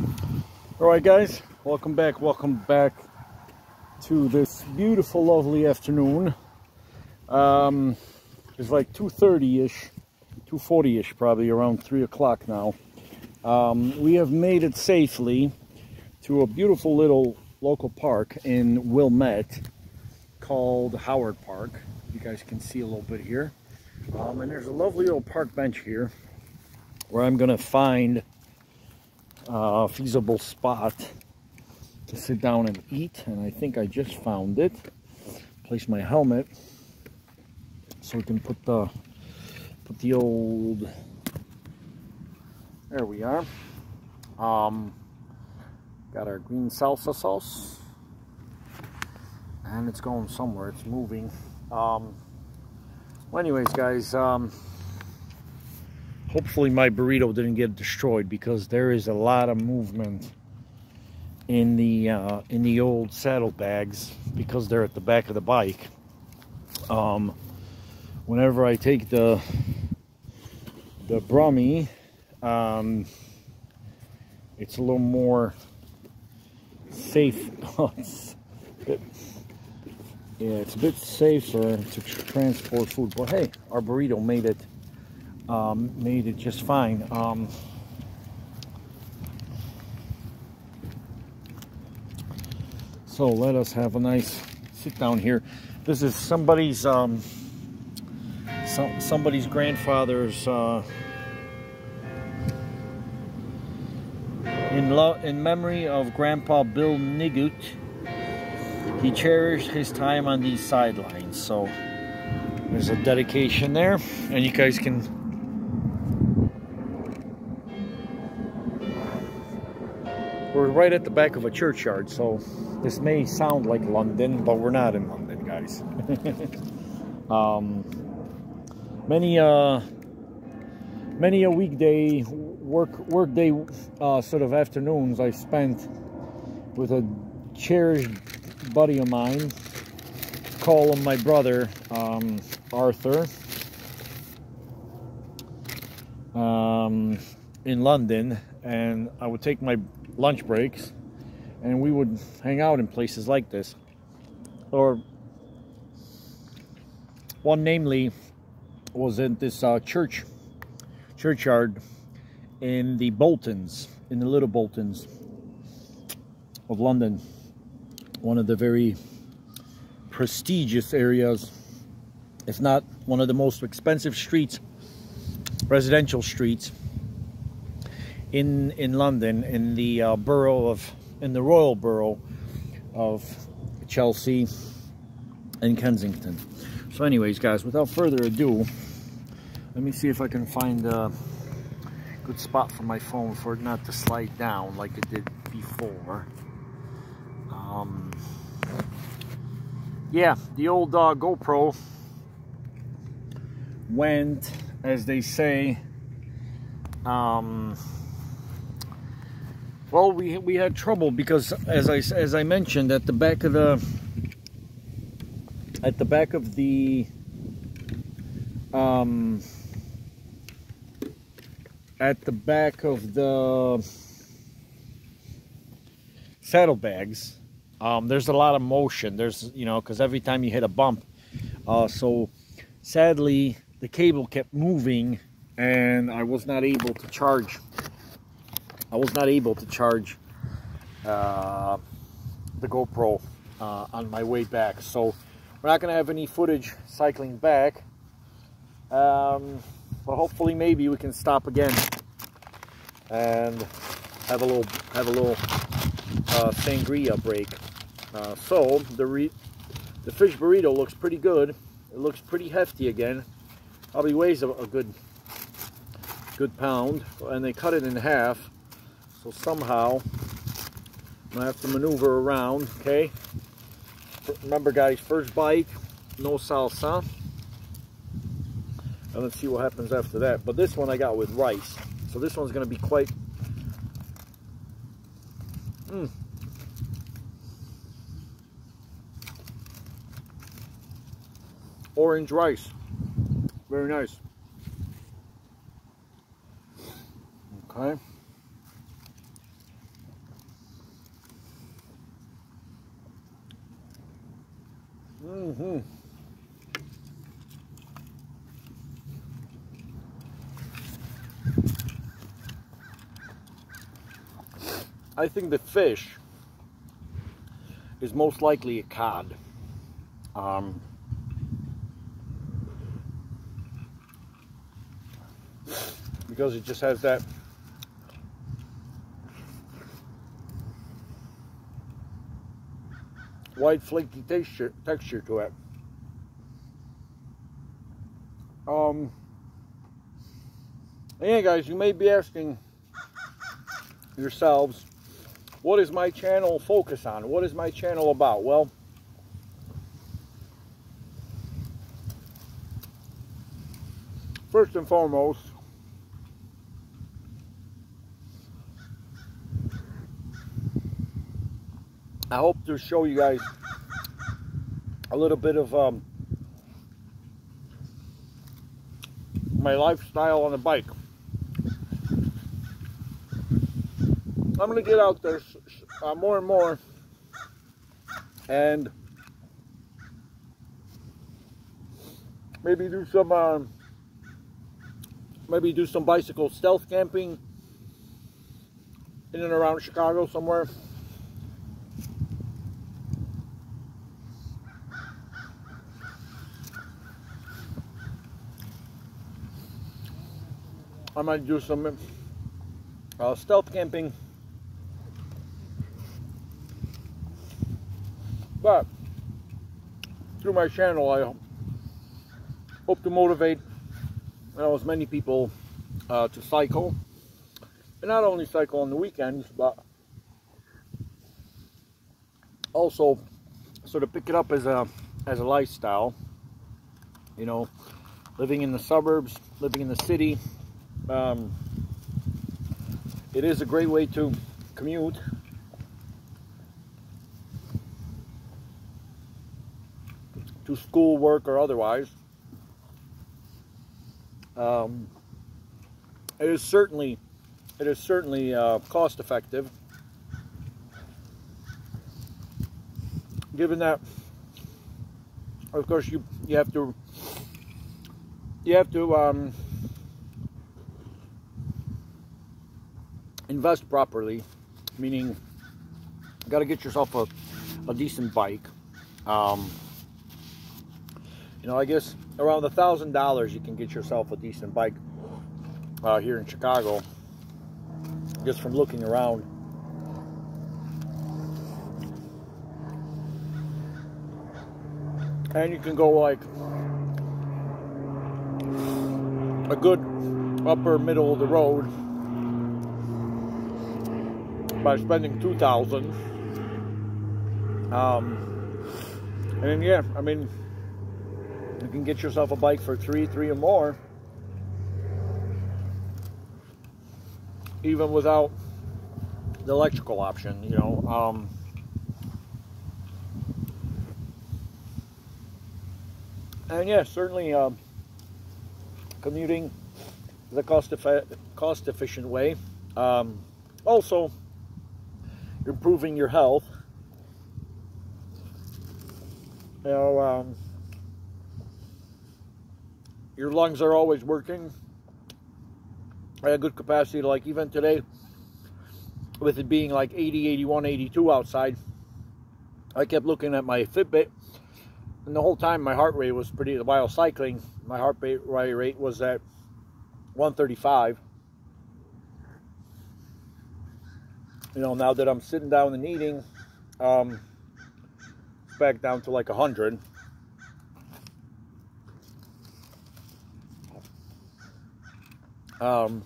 All right, guys, welcome back to this beautiful, lovely afternoon. It's like 2:30-ish, 2:40-ish, probably around 3 o'clock now. We have made it safely to a beautiful little local park in Wilmette called Howard Park. You guys can see a little bit here. And there's a lovely little park bench here where I'm gonna find a feasible spot to sit down and eat, and I think I just found it. Place my helmet so we can put the old, there we are. Got our green salsa sauce, and it's going somewhere, it's moving. Well, anyways, guys, hopefully my burrito didn't get destroyed, because there is a lot of movement in the old saddlebags because they're at the back of the bike. Whenever I take the Brummy, it's a little more safe. It's a bit safer to transport food. But hey, our burrito made it just fine. So let us have a nice sit down here. This is somebody's somebody's grandfather's in memory of Grandpa Bill Nigut. He cherished his time on these sidelines. So there's a dedication there, and you guys can. We're right at the back of a churchyard, so this may sound like London, but we're not in London, guys. Many a weekday workday sort of afternoons I spent with a cherished buddy of mine. Call him my brother, Arthur, in London, and I would take my lunch breaks and we would hang out in places like this, or one namely was in this churchyard in the Boltons, in the Little Boltons of London, one of the very prestigious areas, if not one of the most expensive streets, residential streets in London, in the the royal borough of Chelsea and Kensington. So anyways, guys, without further ado, let me see if I can find a good spot for my phone for it not to slide down like it did before. Yeah, the old GoPro went, as they say, well, we had trouble because, as I mentioned, at the back of the saddlebags, there's a lot of motion. There's, because every time you hit a bump, so sadly the cable kept moving, and I was not able to charge. The GoPro on my way back. So we're not going to have any footage cycling back. But hopefully, maybe we can stop again and have a little sangria break. So the fish burrito looks pretty good. It looks pretty hefty again. Probably weighs a good pound, and they cut it in half. So somehow I'm gonna have to maneuver around. Okay. Remember, guys, first bite, no salsa. And let's see what happens after that. But this one I got with rice, so this one's gonna be quite. Orange rice, very nice. Okay. I think the fish is most likely a cod. Because it just has that white flaky texture to it. Yeah, guys, you may be asking yourselves, what is my channel focus on? What is my channel about? Well, first and foremost, I hope to show you guys a little bit of my lifestyle on the bike. I'm going to get out there more and more and maybe do some bicycle stealth camping in and around Chicago somewhere. I might do some stealth camping, but through my channel I hope to motivate as many people to cycle, and not only cycle on the weekends, but also sort of pick it up as a lifestyle. You know, living in the suburbs, living in the city. It is a great way to commute. To school, work, or otherwise. It is certainly cost effective, given that, of course, you have to invest properly, meaning you got to get yourself a decent bike. You know, I guess around $1,000 you can get yourself a decent bike here in Chicago, just from looking around. And you can go like a good upper middle of the road by spending $2,000. And yeah, I mean, you can get yourself a bike for three or more, even without the electrical option, you know. And yeah, certainly commuting is a cost-efficient way. Also, improving your health. You know, your lungs are always working at a good capacity. Like even today, with it being like 80, 81, 82 outside, I kept looking at my Fitbit, and the whole time my heart rate was pretty, while cycling, my heart rate was at 135. You know, now that I'm sitting down and eating, it's back down to like 100. And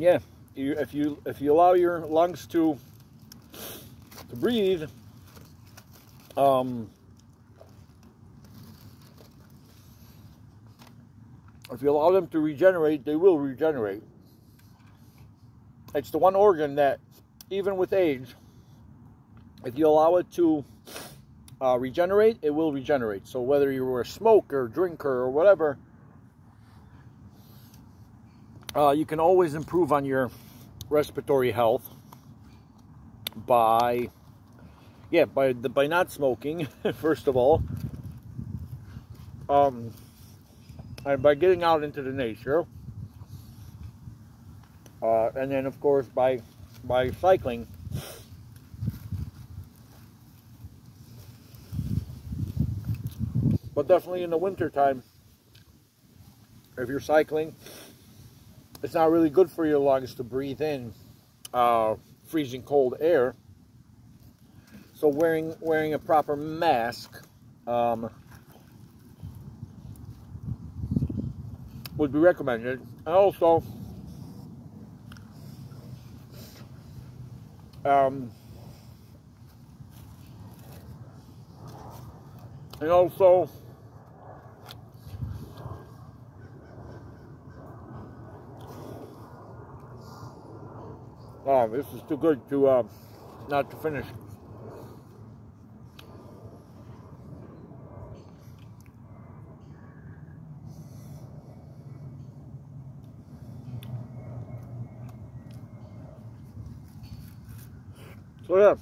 yeah, if you allow your lungs to breathe, if you allow them to regenerate, they will regenerate. It's the one organ that, even with age, if you allow it to regenerate, it will regenerate. So whether you were a smoker, drinker, or whatever, you can always improve on your respiratory health by yeah, by not smoking, first of all, and by getting out into the nature, and then of course by cycling. But definitely in the winter time, if you're cycling, it's not really good for your lungs to breathe in freezing cold air. So wearing a proper mask would be recommended. And also, this is too good to not to finish. So yeah,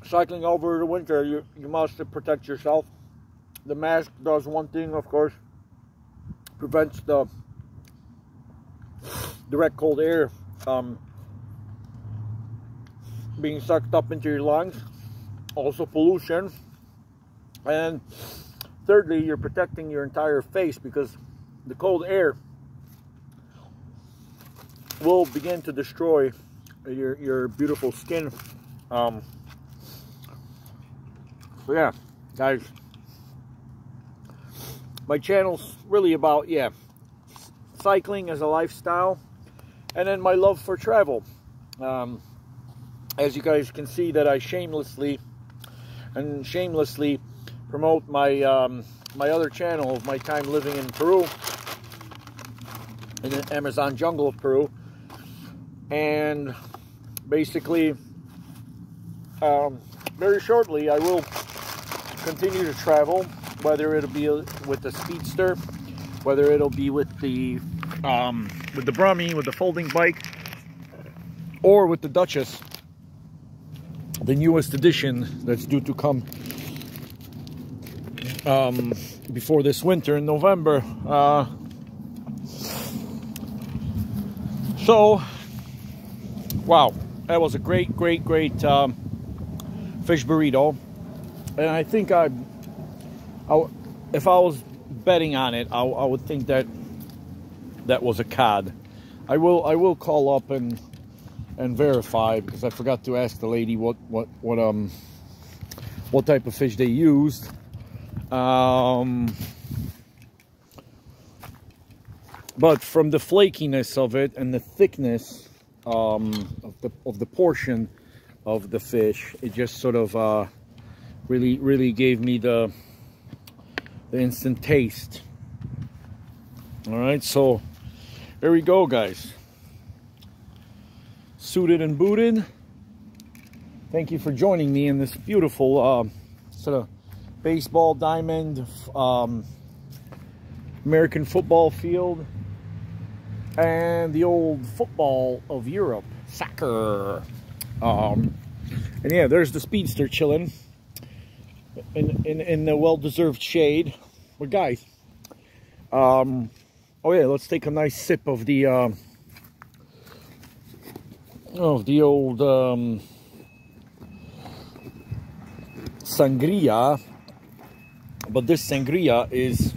cycling over the winter, you must protect yourself. The mask does one thing, of course, prevents the direct cold air being sucked up into your lungs, also pollution, and thirdly, you're protecting your entire face, because the cold air will begin to destroy your beautiful skin. So yeah, guys, my channel's really about, yeah, cycling as a lifestyle, and then my love for travel. As you guys can see, that I shamelessly promote my my other channel of my time living in Peru, in the Amazon jungle of Peru, and basically very shortly I will continue to travel, whether it'll be with the Speedster, whether it'll be with the Brummy, with the folding bike, or with the Duchess, the newest edition that's due to come before this winter in November. So, wow, that was a great fish burrito, and I think if I was betting on it, I would think that was a cod. I will call up and verify, because I forgot to ask the lady what type of fish they used. But from the flakiness of it and the thickness of the portion of the fish, it just sort of really gave me the instant taste. All right, so there we go, guys. Suited and booted. Thank you for joining me in this beautiful sort of baseball diamond American football field, and the old football of Europe, soccer. And yeah, there's the Speedster chilling in the well-deserved shade. But guys, oh yeah, let's take a nice sip of the old sangria. But this sangria is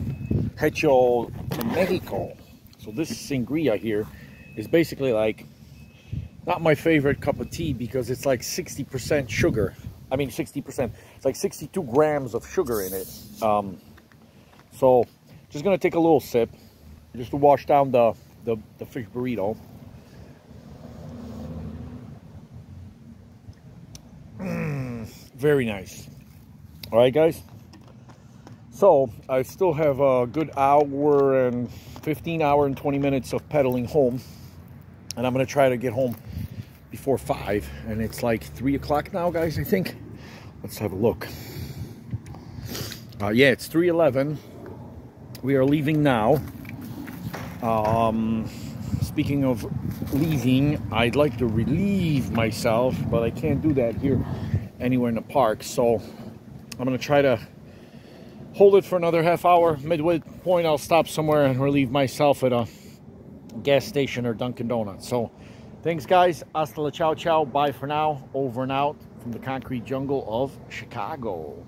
hecho in Mexico. So this sangria here is basically like, not my favorite cup of tea, because it's like 60% sugar. I mean 60%. It's like 62 grams of sugar in it. So just gonna take a little sip just to wash down the fish burrito. Very nice. All right, guys. So I still have a good hour and 20 minutes of pedaling home, and I'm gonna try to get home before 5, and it's like 3 o'clock now, guys, I think. Let's have a look. Yeah, it's 3:11. We are leaving now. Speaking of leaving, I'd like to relieve myself, but I can't do that here anywhere in the park. So I'm gonna try to hold it for another half hour. Midway point, I'll stop somewhere and relieve myself at a gas station or Dunkin' Donuts. So thanks, guys. Hasta la ciao ciao. Bye for now. Over and out from the concrete jungle of Chicago.